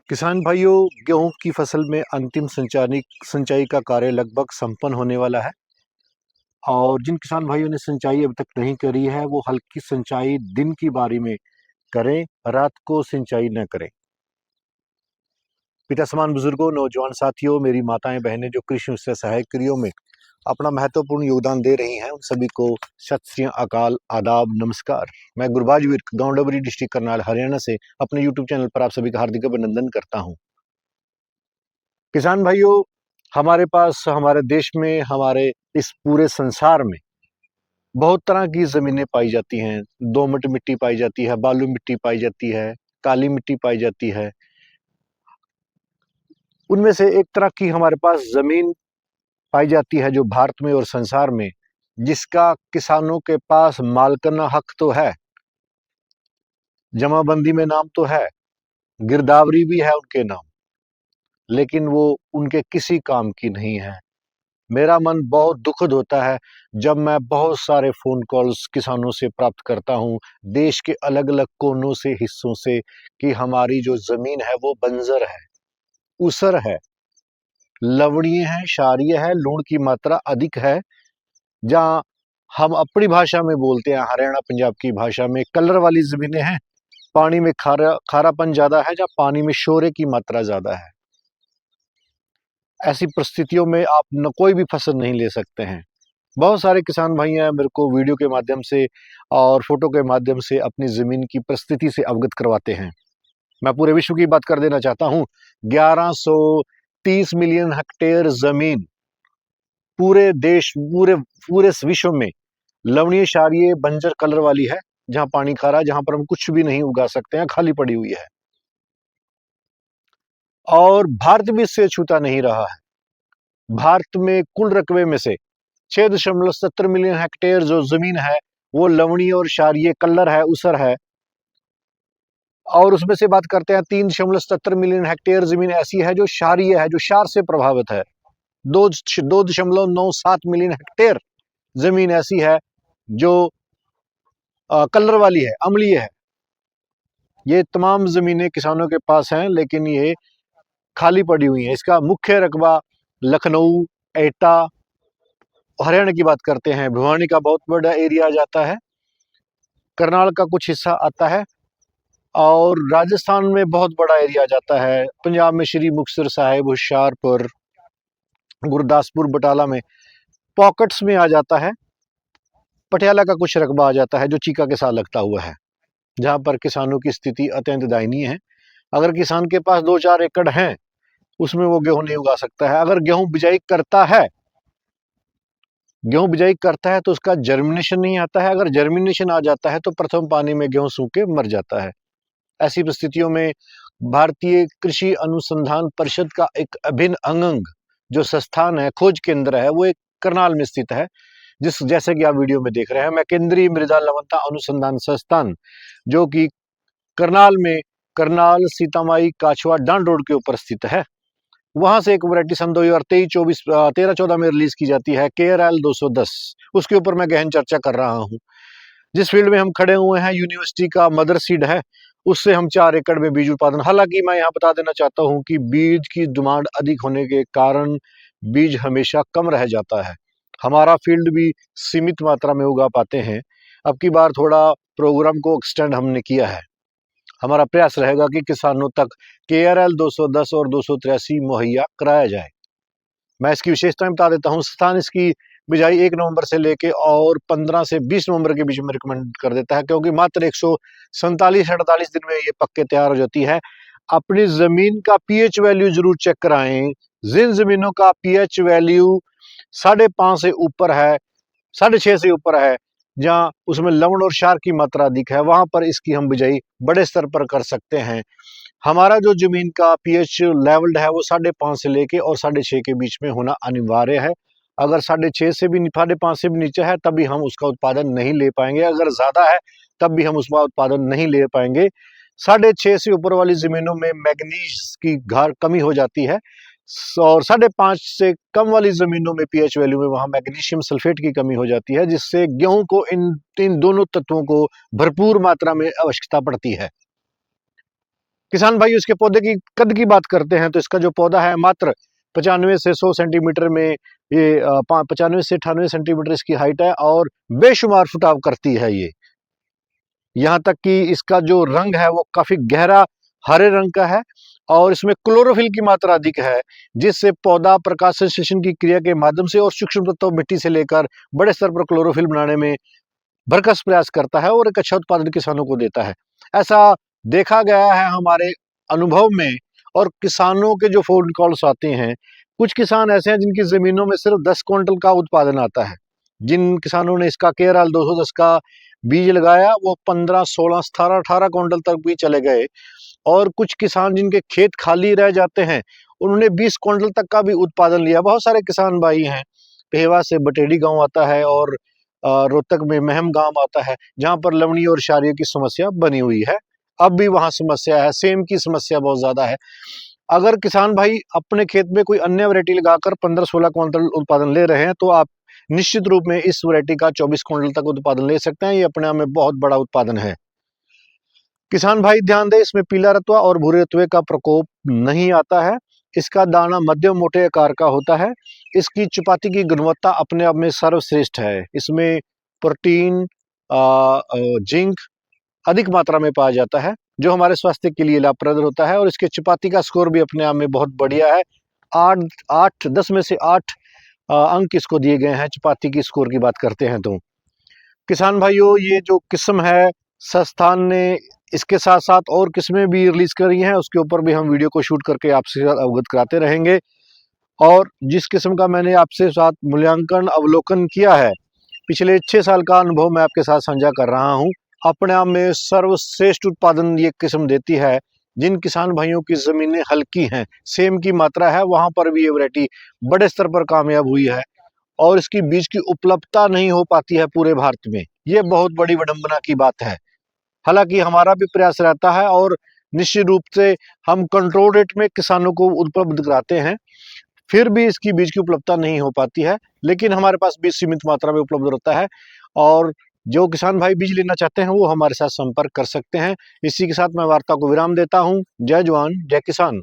किसान भाइयों, गेहूं की फसल में अंतिम सिंचाई का कार्य लगभग संपन्न होने वाला है। और जिन किसान भाइयों ने सिंचाई अभी तक नहीं करी है वो हल्की सिंचाई दिन की बारी में करें, रात को सिंचाई न करें। पिता समान बुजुर्गों, नौजवान साथियों, मेरी माताएं बहनें जो कृषि से सहायक क्रियों में अपना महत्वपूर्ण योगदान दे रही हैं, उन सभी को सत श्री अकाल, आदाब, नमस्कार। मैं गुरबाज विर्क, गांव डबरी, डिस्ट्रिक्ट करनाल, हरियाणा से अपने यूट्यूब चैनल पर आप सभी का हार्दिक अभिनंदन करता हूं। किसान भाइयों, हमारे पास, हमारे देश में, हमारे इस पूरे संसार में बहुत तरह की जमीनें पाई जाती हैं। दोमट मिट्टी पाई जाती है, बालू मिट्टी पाई जाती है, काली मिट्टी पाई जाती है। उनमें से एक तरह की हमारे पास जमीन पाई जाती है जो भारत में और संसार में, जिसका किसानों के पास मालिकाना हक तो है, जमाबंदी में नाम तो है, गिरदावरी भी है उनके नाम, लेकिन वो उनके किसी काम की नहीं है। मेरा मन बहुत दुखद होता है जब मैं बहुत सारे फोन कॉल्स किसानों से प्राप्त करता हूं, देश के अलग अलग कोनों से, हिस्सों से, कि हमारी जो जमीन है वो बंजर है, ऊसर है, लवणीय है, क्षारीय है, लूण की मात्रा अधिक है। जहां हम अपनी भाषा में बोलते हैं, हरियाणा पंजाब की भाषा में, कलर वाली जमीनें हैं, पानी में खारापन ज्यादा है, जहां पानी में शोरे की मात्रा ज्यादा है। ऐसी परिस्थितियों में आप न कोई भी फसल नहीं ले सकते हैं। बहुत सारे किसान भाई हैं, मेरे को वीडियो के माध्यम से और फोटो के माध्यम से अपनी जमीन की परिस्थिति से अवगत करवाते हैं। मैं पूरे विश्व की बात कर देना चाहता हूं। 1130 मिलियन हेक्टेयर जमीन पूरे देश, पूरे पूरे विश्व में लवणीय, क्षारीय, बंजर कलर वाली है, जहां पानी खारा है, जहां पर हम कुछ भी नहीं उगा सकते हैं, खाली पड़ी हुई है। और भारत भी इससे छूता नहीं रहा है। भारत में कुल रकबे में से 6.70 मिलियन हेक्टेयर जो जमीन है वो लवणीय और क्षारीय कल्लर है, ऊसर है। और उसमें से बात करते हैं, 3.70 मिलियन हेक्टेयर जमीन ऐसी है जो क्षारीय है, जो क्षार से प्रभावित है। 2.97 मिलियन हेक्टेयर जमीन ऐसी है जो कल्लर वाली है, अम्लीय है। ये तमाम जमीनें किसानों के पास हैं, लेकिन ये खाली पड़ी हुई हैं। इसका मुख्य रकबा लखनऊ, एटा, हरियाणा की बात करते हैं, भिवानी का बहुत बड़ा एरिया आ जाता है, करनाल का कुछ हिस्सा आता है, और राजस्थान में बहुत बड़ा एरिया आ जाता है। पंजाब में श्री मुक्तसर साहिब, हुशियारपुर, गुरदासपुर, बटाला में पॉकेट्स में आ जाता है। पटियाला का कुछ रकबा आ जाता है जो चीका के साथ लगता हुआ है, जहां पर किसानों की स्थिति अत्यंत दयनीय है। अगर किसान के पास 2-4 एकड़ हैं, उसमें वो गेहूं नहीं उगा सकता है। अगर गेहूं बिजाई करता है तो उसका जर्मिनेशन नहीं आता है। अगर जर्मिनेशन आ जाता है तो प्रथम पानी में गेहूं सूख के मर जाता है। ऐसी परिस्थितियों में भारतीय कृषि अनुसंधान परिषद का एक अभिन्न अंग जो संस्थान है, खोज केंद्र है, वो एक करनाल में स्थित है। जिस जैसे कि आप वीडियो में देख रहे हैं, मैं केंद्रीय मृदा लवणता अनुसंधान संस्थान, जो कि करनाल में, करनाल, सीतामाई, काछवा, डांड रोड के ऊपर स्थित है, वहां से एक वैरायटी सन 2023-24, 13-14 में रिलीज की जाती है, KRL 210। उसके ऊपर मैं गहन चर्चा कर रहा हूं। जिस फील्ड में हम खड़े हुए हैं, यूनिवर्सिटी का मदर सीड है, उससे हम 4 एकड़ में बीज उत्पादन। हालांकि मैं यहाँ बता देना चाहता हूँ कि बीज की डिमांड अधिक होने के कारण बीज हमेशा कम रह जाता है। हमारा फील्ड भी सीमित मात्रा में उगा पाते हैं। अब की बार थोड़ा प्रोग्राम को एक्सटेंड हमने किया है। हमारा प्रयास रहेगा कि किसानों तक KRL 210 और 283 मुहैया कराया जाए। मैं इसकी विशेषताएं बता देता हूँ। स्थान इसकी बिजाई 1 नवंबर से लेके और 15 से 20 नवंबर के बीच में रिकमेंड कर देता है, क्योंकि मात्र 147-48 दिन में ये पक्के तैयार हो जाती है। अपनी जमीन का पीएच वैल्यू जरूर चेक कराएं। जिन जमीनों का पीएच वैल्यू 5.5 से ऊपर है, 6.5 से ऊपर है, जहां उसमें लवण और क्षार की मात्रा अधिक है, वहां पर इसकी हम बिजाई बड़े स्तर पर कर सकते हैं। हमारा जो जमीन का पीएच लेवल्ड है वो 5.5 से लेके और 6.5 के बीच में होना अनिवार्य है। अगर 6.5 से भी, 5.5 से भी नीचे है तब भी हम उसका उत्पादन नहीं ले पाएंगे। अगर ज्यादा है तब भी हम उसका उत्पादन नहीं ले पाएंगे। 6.5 से ऊपर वाली जमीनों में मैग्नीज की कमी हो जाती है, और 5.5 से कम वाली जमीनों में पीएच वैल्यू में वहां मैग्नीशियम सल्फेट की कमी हो जाती है, जिससे गेहूं को इन दोनों तत्वों को भरपूर मात्रा में आवश्यकता पड़ती है। किसान भाई उसके पौधे की कद की बात करते हैं तो इसका जो पौधा है मात्र 95 से 100 सेंटीमीटर में, ये 95 से 98 सेंटीमीटर इसकी हाइट है और बेशुमार फुटाव करती है ये। यहाँ तक कि इसका जो रंग है वो काफी गहरा हरे रंग का है और इसमें क्लोरोफिल की मात्रा अधिक है, जिससे पौधा प्रकाश संश्लेषण की क्रिया के माध्यम से और सूक्ष्म तत्व मिट्टी से लेकर बड़े स्तर पर क्लोरोफिल बनाने में भरकस प्रयास करता है और एक अच्छा उत्पादन किसानों को देता है। ऐसा देखा गया है हमारे अनुभव में। और किसानों के जो फोन कॉल्स आते हैं, कुछ किसान ऐसे हैं जिनकी जमीनों में सिर्फ 10 क्विंटल का उत्पादन आता है। जिन किसानों ने इसका केरल 210 का बीज लगाया वो 15, 16, 17, 18 क्विंटल तक भी चले गए। और कुछ किसान जिनके खेत खाली रह जाते हैं, उन्होंने 20 क्विंटल तक का भी उत्पादन लिया। बहुत सारे किसान भाई हैं। पेहवा से बटेड़ी गांव आता है और रोहतक में महम गांव आता है, जहां पर लवणी और क्षारीय की समस्या बनी हुई है। अब भी वहां समस्या है, सेम की समस्या बहुत ज्यादा है। अगर किसान भाई अपने खेत में कोई अन्य वैरायटी लगाकर 15-16 क्विंटल उत्पादन ले रहे हैं तो आप निश्चित रूप में इस वैरायटी का 24 क्विंटल तक उत्पादन ले सकते हैं। ये अपने आप में बहुत बड़ा उत्पादन है। किसान भाई ध्यान दें, इसमें पीला रतुआ और भूरे रतुए का प्रकोप नहीं आता है। इसका दाना मध्यम मोटे आकार का होता है। इसकी चपाती की गुणवत्ता अपने आप में सर्वश्रेष्ठ है। इसमें प्रोटीन, जिंक अधिक मात्रा में पाया जाता है, जो हमारे स्वास्थ्य के लिए लाभप्रद होता है। और इसके चपाती का स्कोर भी अपने आप में बहुत बढ़िया है। 10 में से 8 अंक इसको दिए गए हैं चपाती की स्कोर की बात करते हैं तो। किसान भाइयों, ये जो किस्म है, संस्थान ने इसके साथ साथ और किस्में भी रिलीज करी हैं, उसके ऊपर भी हम वीडियो को शूट करके आपसे अवगत कराते रहेंगे। और जिस किस्म का मैंने आपसे साथ मूल्यांकन अवलोकन किया है, पिछले 6 साल का अनुभव मैं आपके साथ साझा कर रहा हूं। अपने आप में सर्वश्रेष्ठ उत्पादन ये किस्म देती है। जिन किसान भाइयों की जमीनें हल्की हैं, सेम की मात्रा है, वहां पर भी ये वैरायटी बड़े स्तर पर कामयाब हुई है। और इसकी बीज की उपलब्धता नहीं हो पाती है पूरे भारत में, ये बहुत बड़ी विडंबना की बात है। हालांकि हमारा भी प्रयास रहता है और निश्चित रूप से हम कंट्रोल रेट में किसानों को उपलब्ध कराते हैं, फिर भी इसकी बीज की उपलब्धता नहीं हो पाती है। लेकिन हमारे पास बीज सीमित मात्रा में उपलब्ध रहता है और जो किसान भाई बीज लेना चाहते हैं वो हमारे साथ संपर्क कर सकते हैं। इसी के साथ मैं वार्ता को विराम देता हूं। जय जवान जय किसान।